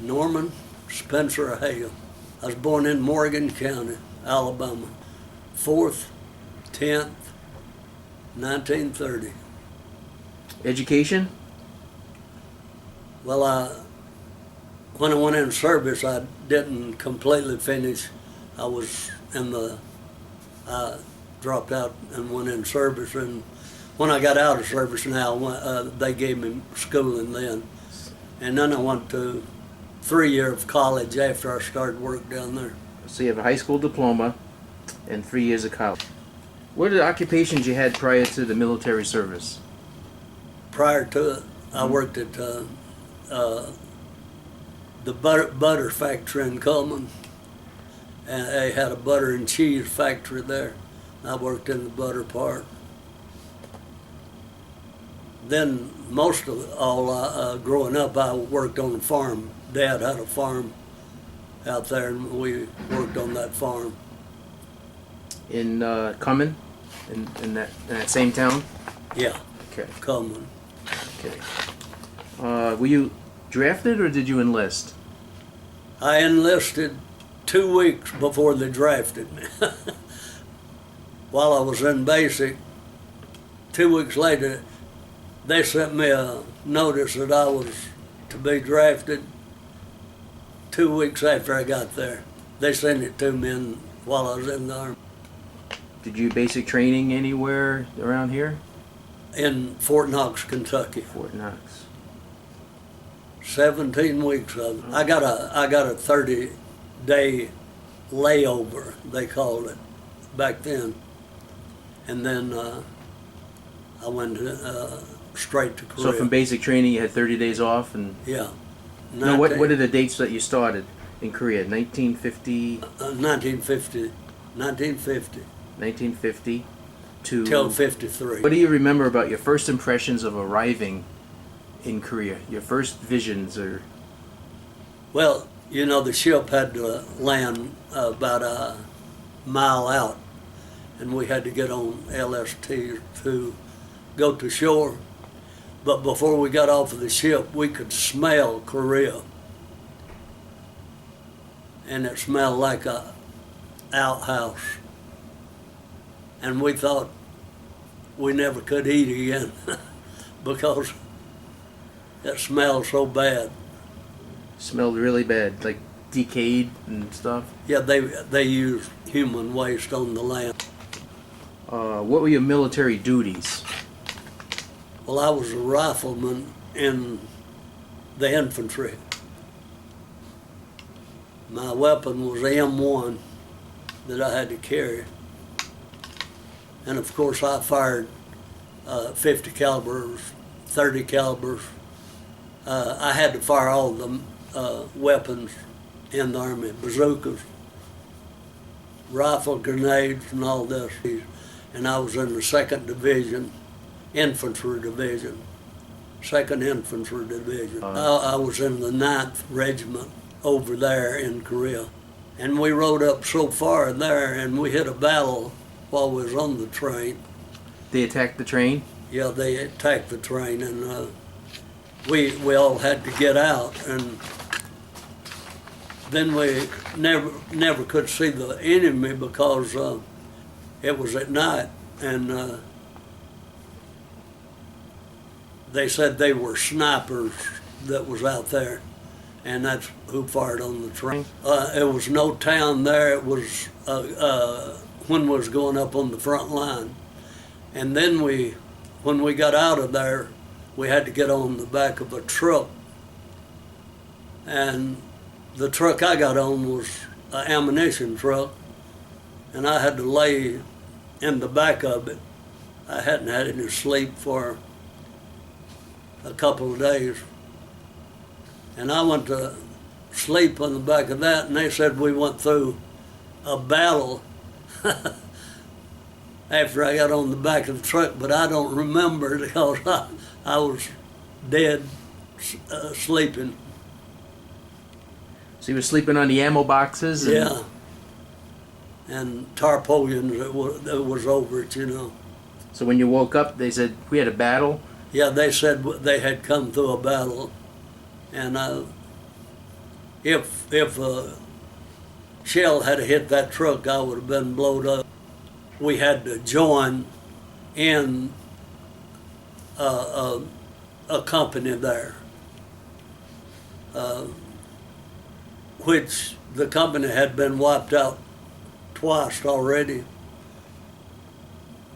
Norman Spencer Hale. I was born in Morgan County, Alabama, 4th, 10th, 1930. Education? Well, when I went in service, I didn't completely finish. I dropped out and went in service, and when I got out of service they gave me schooling then. And then I went to 3 years of college after I started work down there. So you have a high school diploma and 3 years of college. What are the occupations you had prior to the military service? Prior to it, I worked at the butter factory in Coleman, and they had a butter and cheese factory there. I worked in the butter part. Then most of all, growing up, I worked on a farm. Dad had a farm out there, and we worked on that farm. In Cumming? In that same town? Yeah. Okay. Coleman. Okay. Were you drafted or did you enlist? I enlisted 2 weeks before they drafted me. While I was in basic, 2 weeks later, they sent me a notice that I was to be drafted 2 weeks after I got there. They sent it to me while I was in the Army. Did you basic training anywhere around here? In Fort Knox, Kentucky. Fort Knox. 17 weeks of it. I got a 30-day layover, they called it back then, and then I went straight to Korea. So from basic training, you had 30 days off, and yeah. no. What are the dates that you started in Korea? 1950. 1950. 1950 to till 53. What do you remember about your first impressions of arriving in Korea? Your first visions, or? Well, you know, the ship had to land about a mile out, and we had to get on LST to go to shore. But before we got off of the ship, we could smell Korea. And it smelled like a outhouse. And we thought we never could eat again because it smelled so bad. Smelled really bad, like decayed and stuff? Yeah, they used human waste on the land. What were your military duties? Well, I was a rifleman in the infantry. My weapon was M1 that I had to carry. And of course I fired 50 calibers, 30 calibers. I had to fire all the weapons in the Army, bazookas, rifle grenades and all this. And I was in the 2nd Division, Infantry Division, 2nd Infantry Division. I was in the 9th Regiment over there in Korea. And we rode up so far there and we hit a battle while we was on the train. They attacked the train? Yeah, they attacked the train, and we all had to get out, and then we never could see the enemy because it was at night, and they said they were snipers that was out there, and that's who fired on the train. It was no town there. It was when we was going up on the front line. And then when we got out of there, we had to get on the back of a truck. And the truck I got on was an ammunition truck, and I had to lay in the back of it. I hadn't had any sleep for a couple of days. And I went to sleep on the back of that, and they said we went through a battle after I got on the back of the truck, but I don't remember because I was dead sleeping. So you were sleeping on the ammo boxes? Yeah. And tarpaulins, it was over it, you know. So when you woke up, they said, we had a battle? Yeah, they said they had come through a battle, and If a shell had hit that truck, I would have been blowed up. We had to join in a company there, which the company had been wiped out twice already.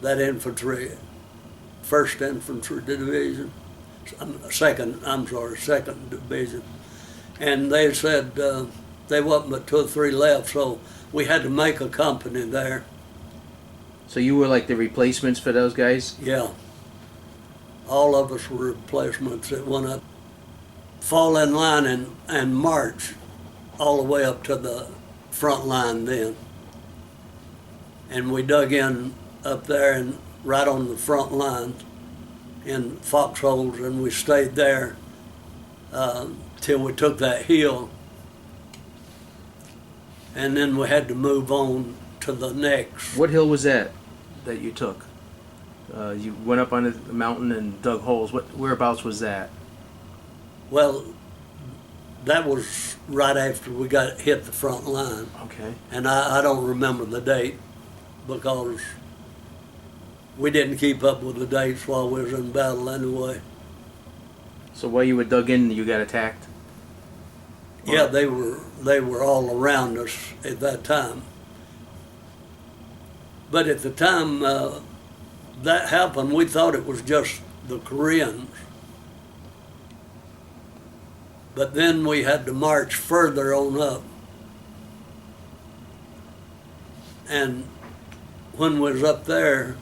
That infantry, 1st Infantry Division, second Division, and they said they wasn't but 2 or 3 left, so we had to make a company there. So you were like the replacements for those guys? Yeah. All of us were replacements that went up, fall in line and march all the way up to the front line then. And we dug in up there and right on the front line in foxholes, and we stayed there till we took that hill. And then we had to move on to the next. What hill was that you took? You went up on the mountain and dug holes. Whereabouts was that? Well, that was right after we got hit the front line. Okay. And I don't remember the date because we didn't keep up with the dates while we was in battle anyway. So while you were dug in, you got attacked? Yeah, they were all around us at that time. But at the time that happened, we thought it was just the Koreans. But then we had to march further on up. And when we was up there,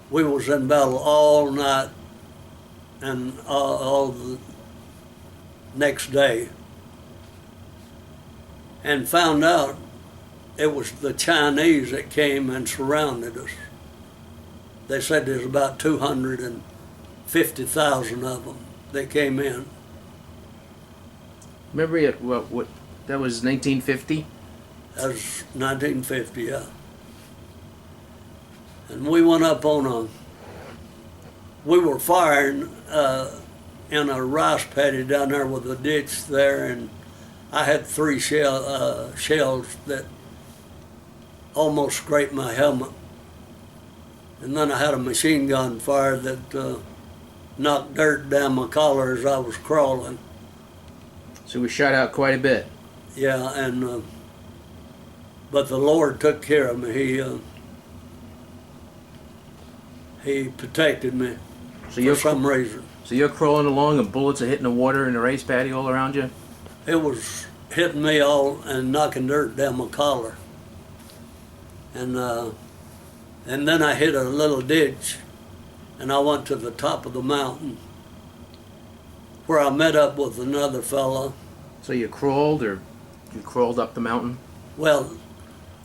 we was in battle all night and all the next day, and found out it was the Chinese that came and surrounded us. They said there's about 250,000 of them that came in. Remember it? What? That was 1950. That was 1950, yeah. And we went up on we were firing in a rice paddy down there with a ditch there, and I had 3 shells that almost scraped my helmet. And then I had a machine gun fire that knocked dirt down my collar as I was crawling. So we shot out quite a bit. Yeah, and but the Lord took care of me. He protected me for some reason. So you're crawling along and bullets are hitting the water in the rice paddy all around you? It was hitting me all and knocking dirt down my collar. And then I hit a little ditch, and I went to the top of the mountain where I met up with another fellow. So you crawled up the mountain? Well,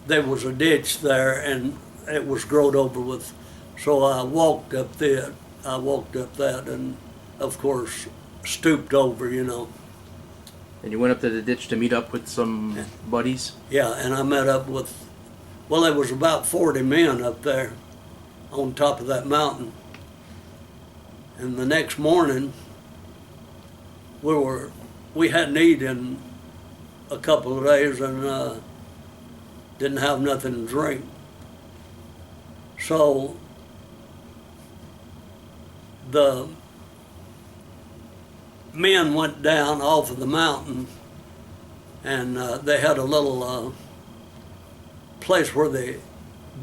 there was a ditch there, and it was growed over with, so I walked up that, and of course stooped over, you know. And you went up to the ditch to meet up with some buddies? Yeah, and I met up with, well, there was about 40 men up there on top of that mountain. And the next morning, we hadn't eaten in a couple of days and didn't have nothing to drink. So the men went down off of the mountain, and they had a little place where they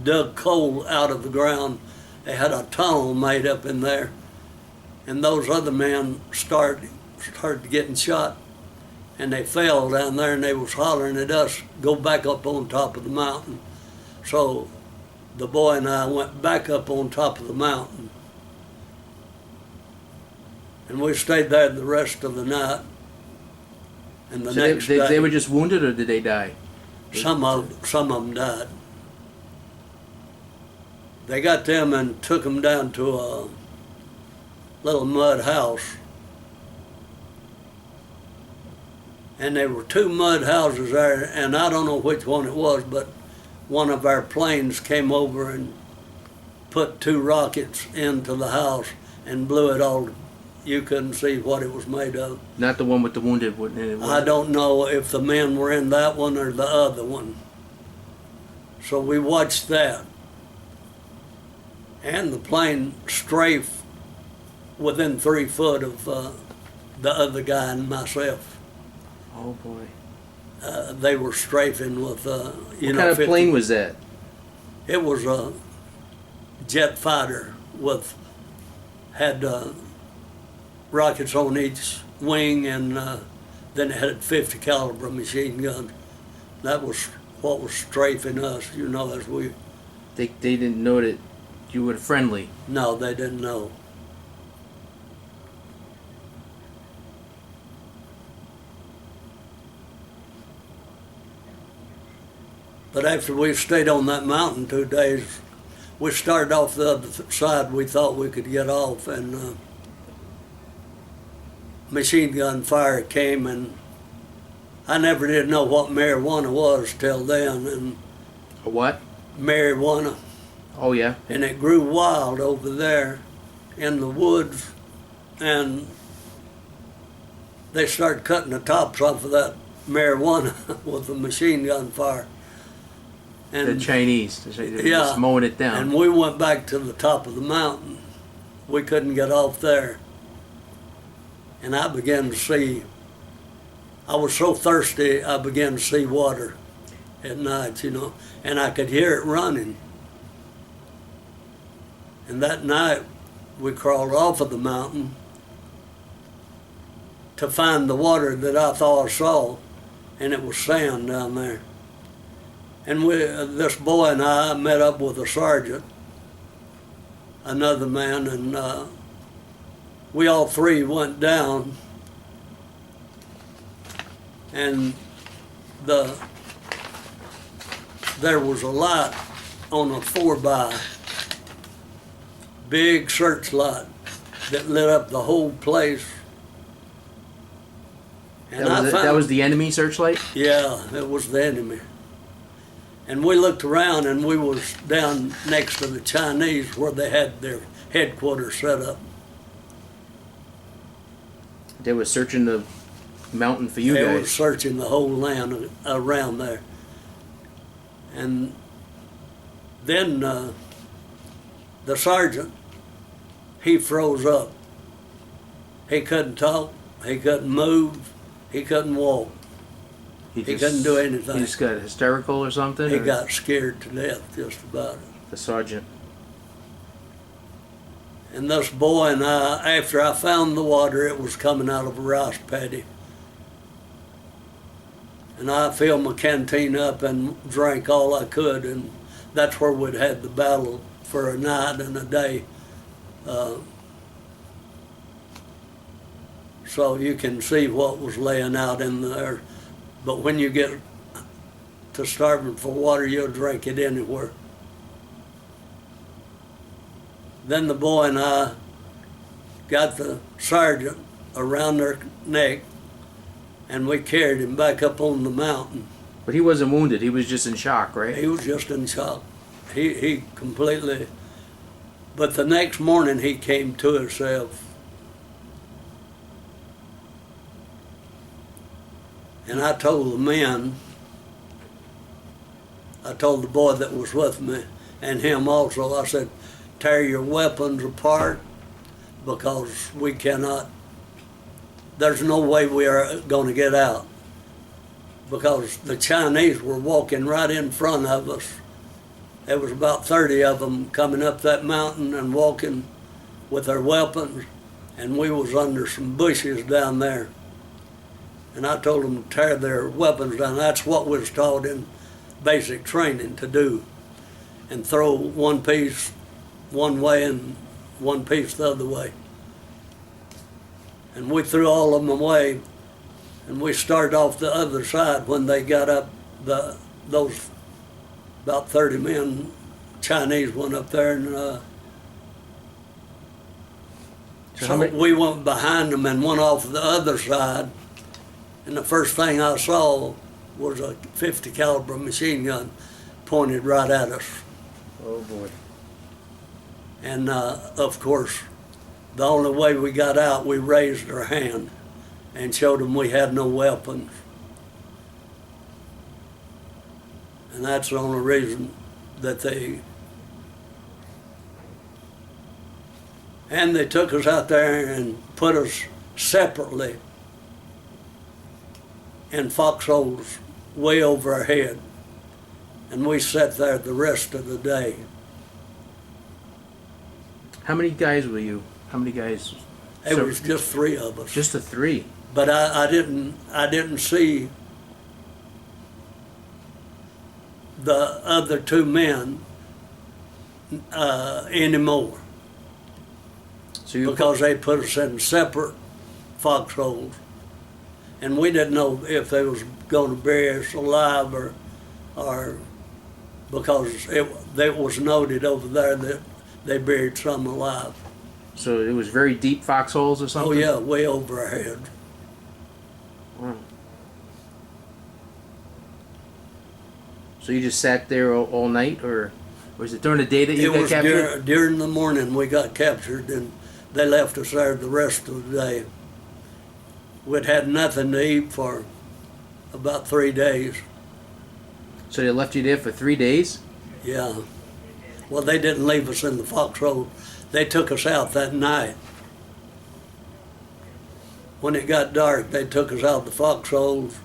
dug coal out of the ground. They had a tunnel made up in there, and those other men started getting shot, and they fell down there, and they was hollering at us, go back up on top of the mountain. So the boy and I went back up on top of the mountain, and we stayed there the rest of the night. And the next day, they were just wounded, or did they die? Some of them died. They got them and took them down to a little mud house. And there were 2 mud houses there, and I don't know which one it was, but one of our planes came over and put 2 rockets into the house and blew it all you couldn't see what it was made of. Not the one with the wounded one. I don't know if the men were in that one or the other one. So we watched that. And the plane strafed within 3 foot of the other guy and myself. Oh boy. They were strafing with, What kind of plane was that? It was a jet fighter had rockets on each wing, and then it had 50 caliber machine guns. That was what was strafing us, as we. They didn't know that you were friendly. No, they didn't know. But after we stayed on that mountain 2 days, we started off the other side. We thought we could get off, and machine gun fire came, and I never did know what marijuana was till then. And A what? marijuana, Oh yeah. and it grew wild over there in the woods, and they started cutting the tops off of that marijuana with the machine gun fire. And The Chinese. They're yeah, just mowing it down. and we went back to the top of the mountain. We couldn't get off there. And I began to see, I was so thirsty, I began to see water at night, and I could hear it running. And that night, we crawled off of the mountain to find the water that I thought I saw, and it was sand down there. And this boy and I met up with a sergeant, another man, and we all three went down, and there was a light on a 4x, big searchlight that lit up the whole place. And that was the enemy searchlight? Yeah, it was the enemy. And we looked around, and we was down next to the Chinese where they had their headquarters set up. They were searching the mountain for you They guys. were searching the whole land around there. And then the sergeant, he froze up. He couldn't talk, he couldn't move, he couldn't walk. He couldn't do anything. He just got hysterical or something? He got scared to death, just about it. The sergeant. And this boy and I, after I found the water, it was coming out of a rice paddy. And I filled my canteen up and drank all I could, and that's where we'd had the battle for a night and a day. So you can see what was laying out in there. But when you get to starving for water, you'll drink it anywhere. Then the boy and I got the sergeant around their neck, and we carried him back up on the mountain. But he wasn't wounded, he was just in shock, right? He was just in shock. He completely, but the next morning he came to himself. And I told the men, I told the boy that was with me, and him also, I said, tear your weapons apart, because we cannot, there's no way we are going to get out. Because the Chinese were walking right in front of us. There was about 30 of them coming up that mountain and walking with their weapons, and we was under some bushes down there. And I told them to tear their weapons down. That's what we was taught in basic training to do, and throw one piece one way and one piece the other way. And we threw all of them away, and we started off the other side when they got up, those about 30 men, Chinese, went up there, and so we went behind them and went off the other side. And the first thing I saw was a 50 caliber machine gun pointed right at us. Oh boy. And of course, The only way we got out, we raised our hand and showed them we had no weapons. And that's the only reason that they took us out there and put us separately in foxholes way over our head. And we sat there the rest of the day. How many guys were you? How many guys? It was just 3 of us. Just the 3. But I didn't see the other 2 men anymore. So because they put us in separate foxholes, and we didn't know if they was going to bury us alive or because it was noted over there that they buried some alive. So it was very deep foxholes or something? Oh yeah, way over our heads. Wow. So you just sat there all night, or was it during the day that you got captured? During the morning we got captured, and they left us there the rest of the day. We'd had nothing to eat for about 3 days. So they left you there for 3 days? Yeah. Well, they didn't leave us in the foxhole. They took us out that night. When it got dark, they took us out the foxholes,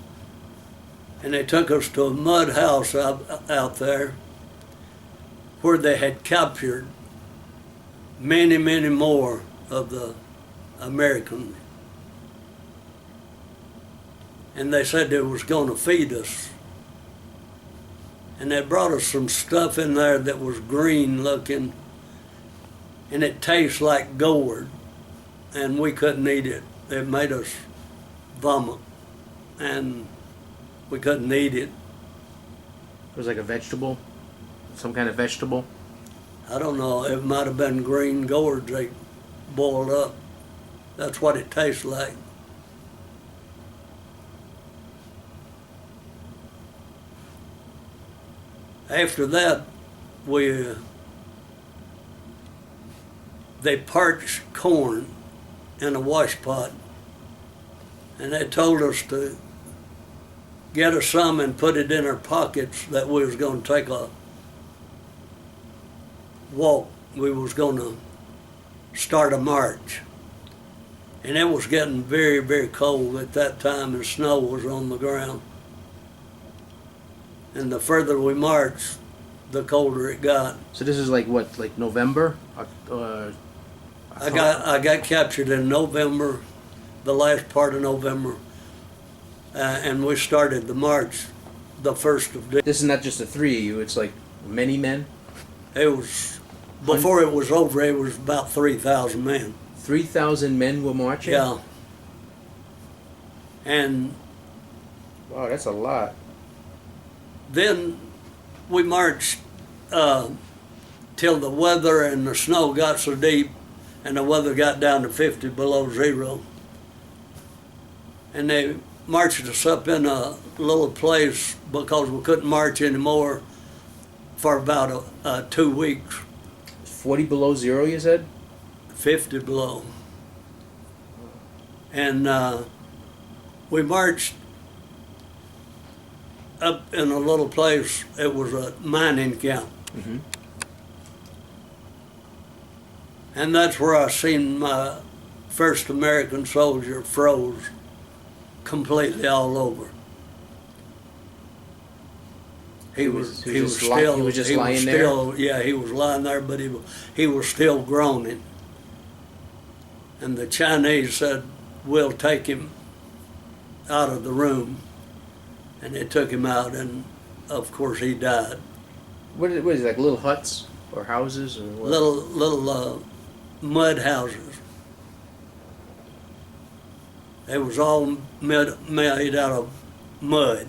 and they took us to a mud house out there where they had captured many, many more of the Americans. And they said they was going to feed us. And they brought us some stuff in there that was green looking, and it tastes like gourd, and we couldn't eat it. It made us vomit, and we couldn't eat it. It was like a vegetable? Some kind of vegetable? I don't know, it might have been green gourds they boiled up. That's what it tastes like. After that, they parched corn in a wash pot, and they told us to get us some and put it in our pockets, that we was going to take a walk. We was going to start a march. And it was getting very, very cold at that time, and snow was on the ground. And the further we marched, the colder it got. So this is like what, like November? I got captured in November, the last part of November, and we started the march the 1st of December. This is not just the 3 of you, it's like many men? It was, before it was over, it was about 3,000 men. 3,000 men were marching? Yeah. And wow, that's a lot. then we marched till the weather and the snow got so deep, and the weather got down to 50 below zero. And they marched us up in a little place because we couldn't march anymore for about 2 weeks. 40 below zero, you said? 50 below. And we marched up in a little place. It was a mining camp. Mm-hmm. And that's where I seen my first American soldier froze completely all over. He was just lying there? Yeah, he was lying there, but he was still groaning. And the Chinese said, "We'll take him out of the room." And they took him out, and of course he died. What is it, like little huts or houses or what? Little mud houses. They was all made out of mud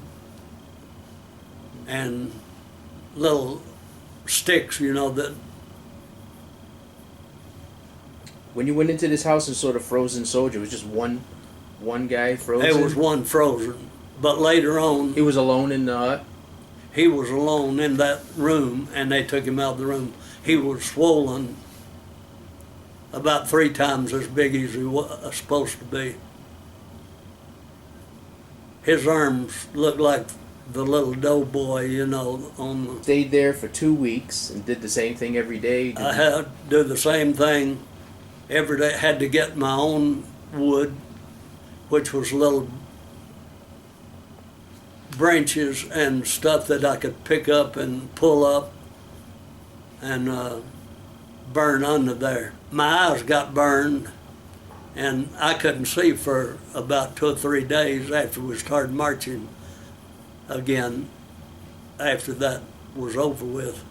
and little sticks, that. When you went into this house and saw the frozen soldier, it was just one guy frozen? There was one frozen, but later on... He was alone in the hut? He was alone in that room, and they took him out of the room. He was swollen about 3 times as big as he was supposed to be. His arms looked like the little doughboy, you know, on the... Stayed there for 2 weeks and did the same thing every day? I had to do the same thing every day. Had to get my own wood, which was little branches and stuff that I could pick up and pull up and burn under there. My eyes got burned, and I couldn't see for about 2 or 3 days after we started marching again, after that was over with.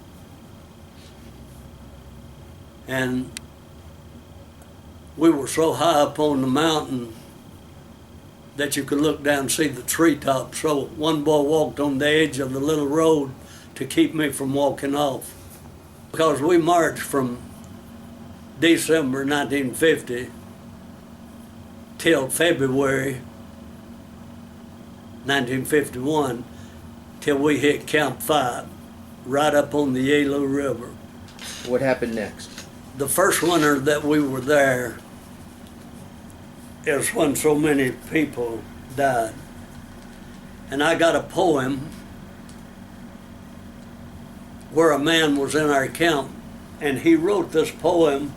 And we were so high up on the mountain that you could look down and see the treetops. So one boy walked on the edge of the little road to keep me from walking off. Because we marched from December 1950 till February 1951, till we hit Camp 5, right up on the Hale River. What happened next? The first winter that we were there is when so many people died. And I got a poem where a man was in our camp, and he wrote this poem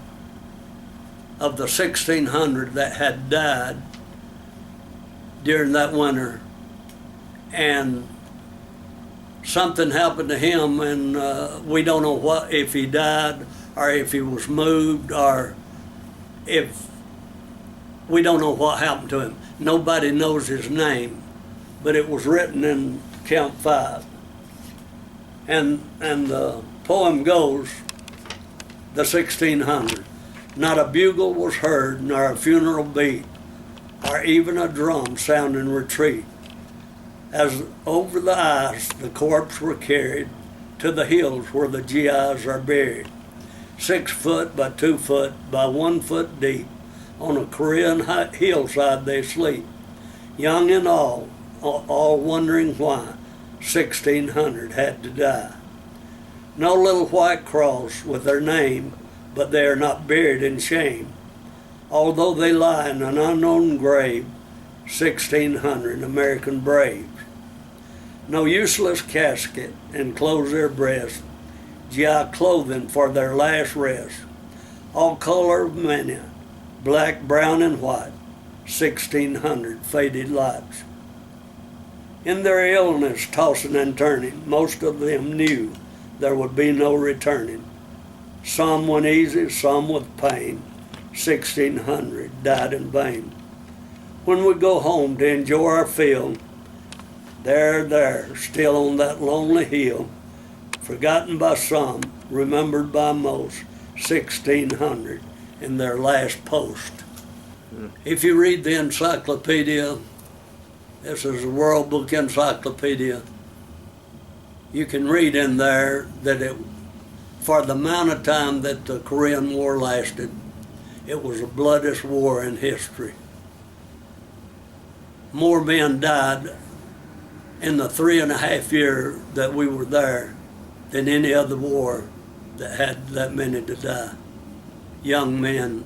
of the 1,600 that had died during that winter. And something happened to him, and we don't know what, if he died or if he was moved, or if we don't know what happened to him. Nobody knows his name, but it was written in Camp 5. And the poem goes, the 1,600. Not a bugle was heard, nor a funeral beat, or even a drum sound in retreat. As over the ice the corpse were carried to the hills where the GIs are buried. 6 foot by 2 foot by 1 foot deep, on a Korean hillside they sleep. Young and all wondering why 1,600 had to die. No little white cross with their name, but they are not buried in shame. Although they lie in an unknown grave, 1,600 American braves. No useless casket enclose their breast, GI clothing for their last rest. All color of many, black, brown, and white, 1,600 faded lights. In their illness, tossing and turning, most of them knew there would be no returning. Some went easy, some with pain, 1,600 died in vain. When we go home to enjoy our field, there, still on that lonely hill, forgotten by some, remembered by most, 1,600 in their last post. If you read the encyclopedia, this is a World Book Encyclopedia, you can read in there that for the amount of time that the Korean War lasted, it was the bloodiest war in history. More men died in the 3.5 years that we were there than any other war that had that many to die. Young men,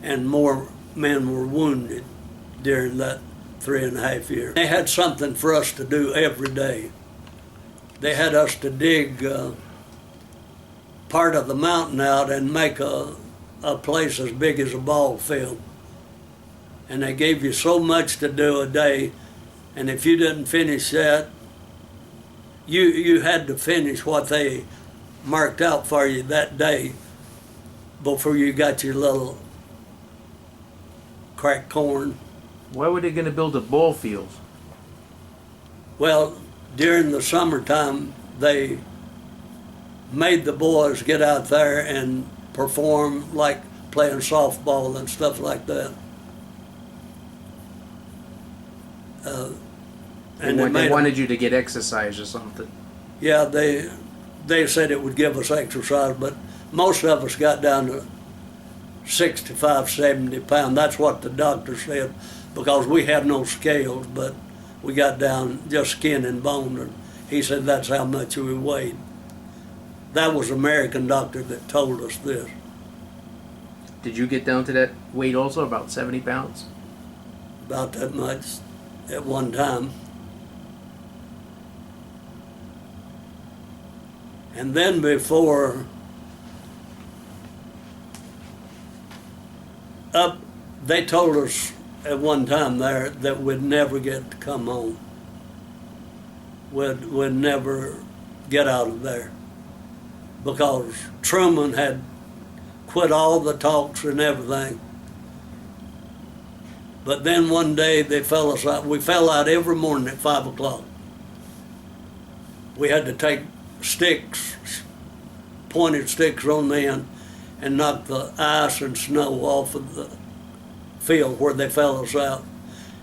and more men were wounded during that 3.5 years. They had something for us to do every day. They had us to dig part of the mountain out and make a place as big as a ball field. And they gave you so much to do a day, and if you didn't finish that, you had to finish what they marked out for you that day before you got your little cracked corn. Why were they going to build a ball field? Well, during the summertime, they made the boys get out there and perform, like playing softball and stuff like that. And they wanted you to get exercise or something. Yeah, they said it would give us exercise, but most of us got down to 65, 70 pounds. That's what the doctor said, because we had no scales, but we got down just skin and bone, and he said that's how much we weighed. That was an American doctor that told us this. Did you get down to that weight also, about 70 pounds? About that much at one time. And then before they told us at one time there that we'd never get to come home. We'd never get out of there because Truman had quit all the talks and everything. But then one day they fell us out. We fell out every morning at 5 o'clock. We had to take sticks, pointed sticks on the end, and knock the ice and snow off of the field where they fell us out.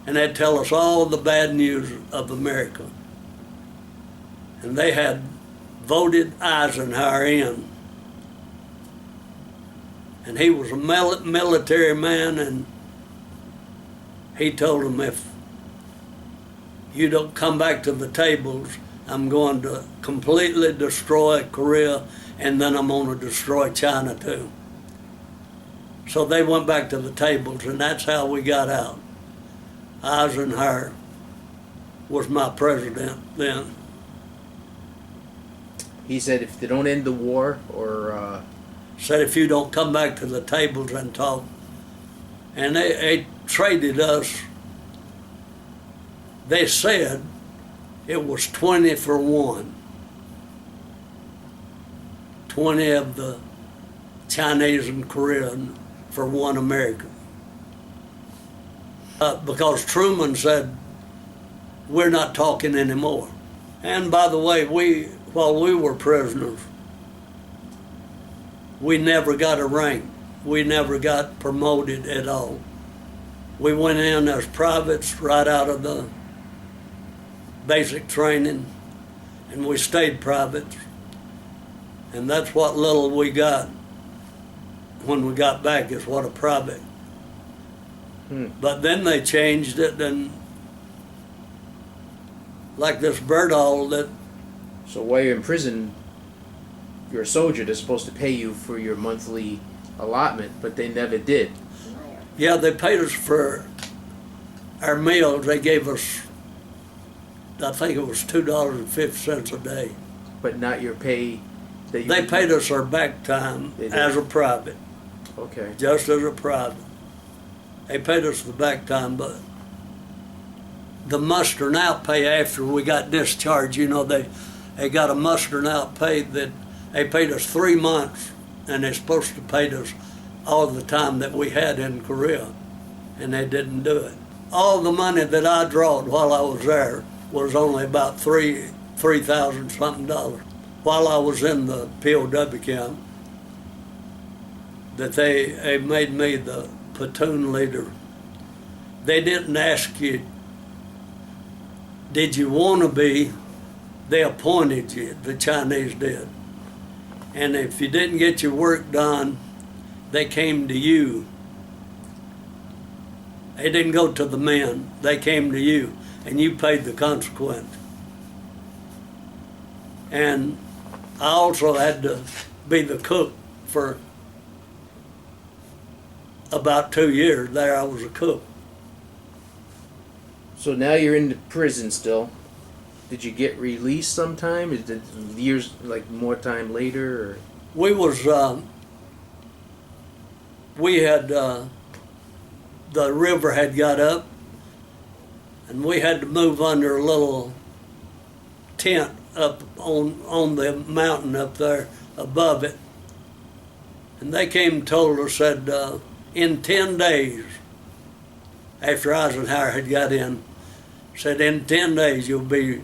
And they'd tell us all the bad news of America. And they had voted Eisenhower in. And he was a military man, and he told them, if you don't come back to the tables, I'm going to completely destroy Korea, and then I'm going to destroy China too. So they went back to the tables, and that's how we got out. Eisenhower was my president then. He said if they don't end the war, or said if you don't come back to the tables and talk. And they traded us. They said it was 20 for 1. 20 of the Chinese and Korean for 1 American. Because Truman said, we're not talking anymore. And by the way, while we were prisoners, we never got a rank. We never got promoted at all. We went in as privates right out of the basic training, and we stayed privates. And that's what little we got when we got back, is what a private. But then they changed it, and like this Birdall that. So while you're in prison, you're a soldier, they're supposed to pay you for your monthly allotment, but they never did. Yeah, they paid us for our meals. They gave us, I think it was $2.50 a day. But not your pay. They paid us our back time as a private. Okay. Just as a private. They paid us the back time, but the mustering out pay after we got discharged, you know, they got a mustering out pay that they paid us 3 months, and they're supposed to pay us all the time that we had in Korea, and they didn't do it. All the money that I drawed while I was there was only about $3,000 something dollars. While I was in the POW camp, that they made me the platoon leader. They didn't ask you, did you want to be? They appointed you, the Chinese did. And if you didn't get your work done, they came to you. They didn't go to the men, they came to you, and you paid the consequence. And I also had to be the cook for about 2 years. There I was a cook. So now you're in the prison still. Did you get released sometime? Is it years, like more time later? Or? We had, the river had got up, and we had to move under a little tent up on the mountain up there above it. And they came and told us, said, in 10 days, after Eisenhower had got in, said in 10 days you'll be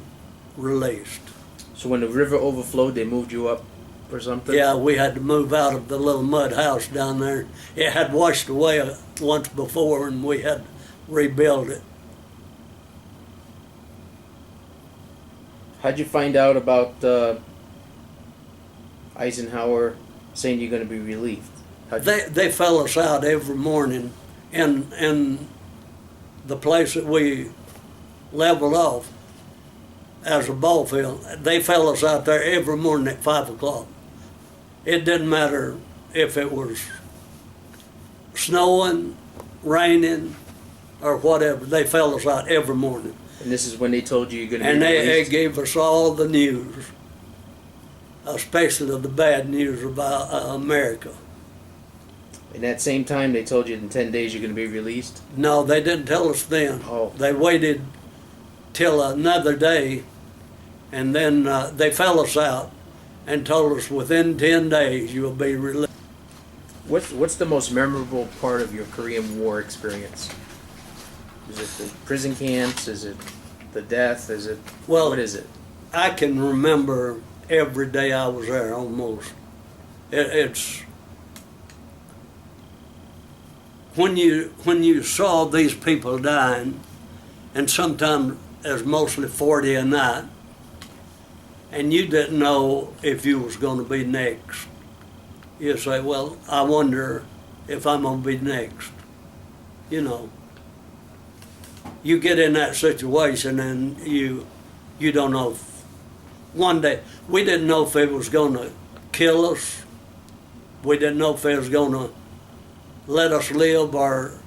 released. So when the river overflowed, they moved you up or something? Yeah, we had to move out of the little mud house down there. It had washed away once before, and we had to rebuild it. How'd you find out about Eisenhower saying you're going to be relieved? They fell us out every morning in the place that we leveled off as a ball field. They fell us out there every morning at 5 o'clock. It didn't matter if it was snowing, raining, or whatever, they fell us out every morning. And this is when they told you you're going to be And they released? gave us all the news, especially the bad news about America. In that same time, they told you in 10 days you're going to be released? No, they didn't tell us then. Oh. They waited till another day, and then they fell us out and told us within 10 days you'll be released. What's the most memorable part of your Korean War experience? Is it the prison camps? Is it the death? Is it, Well, what is it? I can remember every day I was there almost. It's when you saw these people dying, and sometimes there's mostly 40 a night, and you didn't know if you was going to be next. You say, well, I wonder if I'm going to be next. You know, you get in that situation and you don't know. One day, we didn't know if it was going to kill us. We didn't know if it was going to let us live or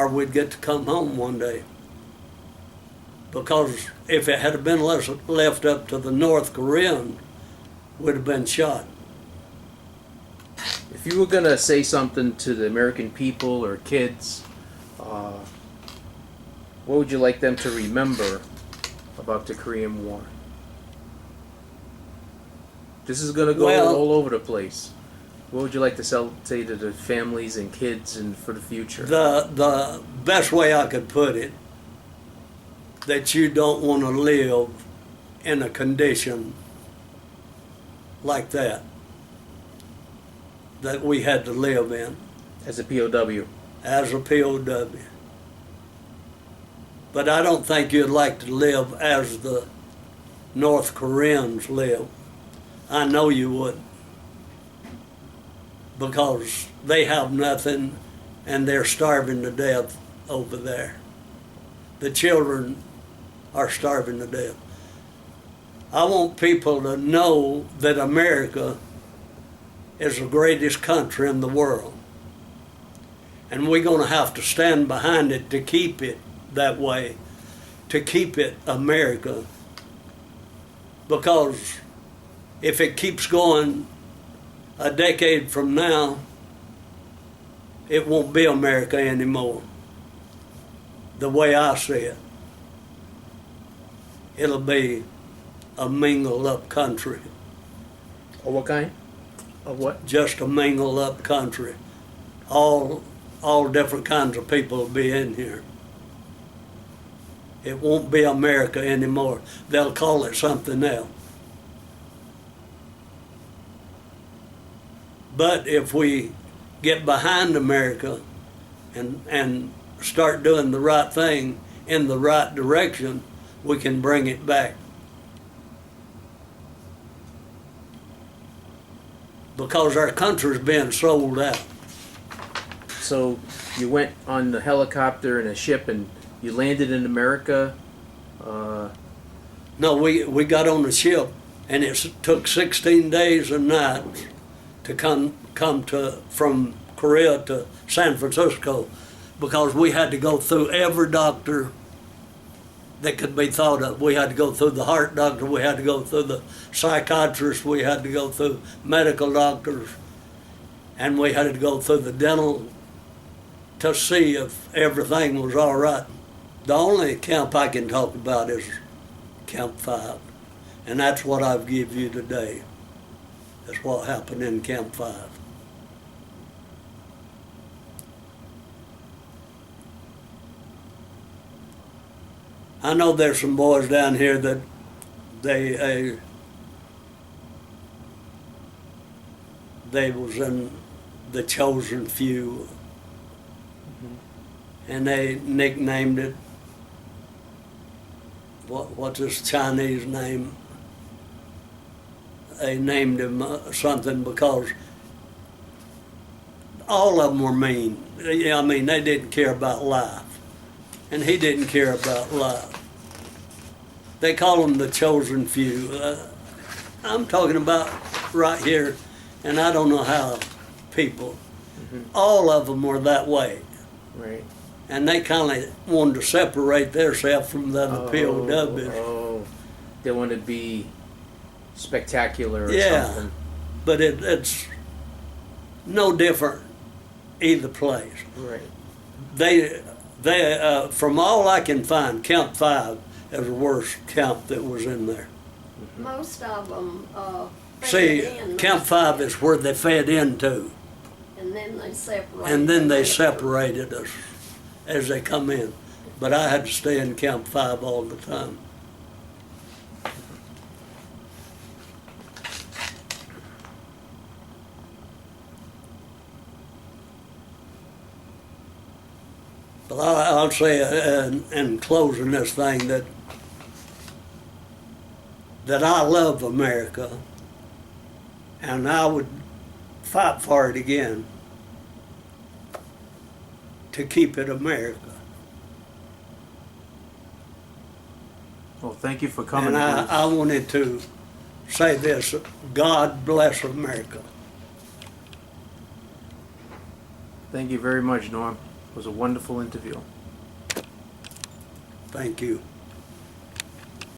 we'd get to come home one day. Because if it had been left up to the North Koreans, we'd have been shot. If you were going to say something to the American people or kids, what would you like them to remember about the Korean War? This is going to go all over the place. What would you like to say to the families and kids and for the future? The best way I could put it, that you don't want to live in a condition like that we had to live in. As a POW? As a POW. But I don't think you'd like to live as the North Koreans live. I know you wouldn't. Because they have nothing and they're starving to death over there. The children are starving to death. I want people to know that America is the greatest country in the world. And we're going to have to stand behind it to keep it that way, to keep it America. Because if it keeps going a decade from now, it won't be America anymore. The way I see it. It'll be a mingled up country. Or what kind? Of what? Just a mingled up country. All different kinds of people will be in here. It won't be America anymore. They'll call it something else. But if we get behind America and start doing the right thing in the right direction, we can bring it back. Because our country's being sold out. So you went on the helicopter and a ship and you landed in America? No, we got on the ship and it took 16 days and nights to come from Korea to San Francisco, because we had to go through every doctor that could be thought of. We had to go through the heart doctor, we had to go through the psychiatrist, we had to go through medical doctors, and we had to go through the dental to see if everything was all right. The only camp I can talk about is Camp 5, and that's what I've give you today. That's what happened in Camp 5. I know there's some boys down here that they was in the chosen few, and they nicknamed it, what's his Chinese name? They named him something because all of them were mean. I mean, they didn't care about life. And he didn't care about life. They call him the chosen few. I'm talking about right here, and I don't know how people, All of them were that way. Right. And they kind of wanted to separate themselves from the other POWs. Oh, they want to be spectacular or Yeah. something. But it's no different either place. Right. They from all I can find, Camp 5 is the worst camp that was in there. Most of them See, fed in. Camp 5 is where they fed into, And then they separated. and then they them. separated us as they come in. But I had to stay in Camp 5 all the time. But I'll say in closing this thing that I love America, and I would fight for it again to keep it America. Well, thank you for coming. And I wanted to say this: God bless America. Thank you very much, Norm. It was a wonderful interview. Thank you.